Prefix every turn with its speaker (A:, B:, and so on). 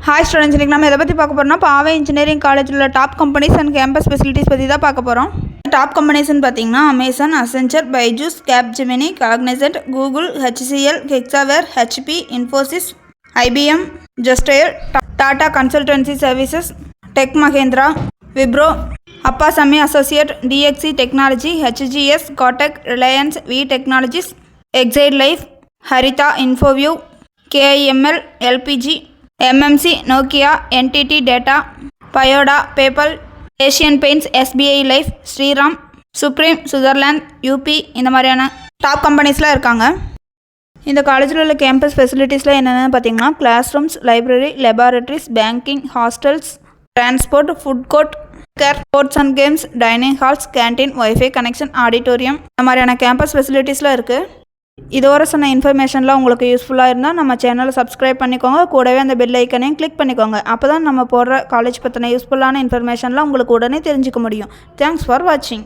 A: Hi students, இன்றைக்கி நம்ம எதை பற்றி பார்க்க போகிறோம்னா பாவை இன்ஜினியரிங் காலேஜில் உள்ள top companies and campus facilities பற்றி தான் பார்க்க போகிறோம். டாப் கம்பெனிஸ்ன்னு பார்த்தீங்கன்னா Amazon, Accenture, Byju's, Capgemini, Cognizant, Google, HCL, Hexaware, HP, Infosys, IBM, ஜஸ்டயர், Tata consultancy services, tech Mahindra, Wipro, Appasamy associate, DXC technology, HGS, codec, Reliance, V technologies, Exide life, Haritha, Infoview, KIML, LPG, MMC, Nokia, NTT data, பயோடா, PayPal, Asian Paints, SBI life, Shriram, supreme, Switzerland, UP இந்த மாதிரியான top கம்பெனிஸ்லாம் இருக்காங்க. இந்த காலேஜில் உள்ள campus ஃபெசிலிட்டிஸ்லாம் என்னென்னு பார்த்தீங்கன்னா class rooms, library, laboratories, banking, hostels, transport, food court, care, sports and games, dining halls, canteen, wifi connection, auditorium இந்த மாதிரியான கேம்பஸ் ஃபெசிலிட்டிஸ்லாம் இருக்குது. இதுவரை சொன்ன இன்ஃபர்மேஷன்லாம் உங்களுக்கு யூஸ்ஃபுல்லாக இருந்தால் நம்ம சேனலை சப்ஸ்கிரைப் பண்ணிக்கோங்க. கூடவே அந்த பெல் ஐக்கனையும் கிளிக் பண்ணிக்கோங்க. அப்போ தான் நம்ம போடுற காலேஜ் பற்றின யூஸ்ஃபுல்லான இன்ஃபர்மேஷன்லாம் உங்களுக்கு உடனே தெரிஞ்சுக்க முடியும். தேங்க்ஸ் ஃபார் வாட்சிங்.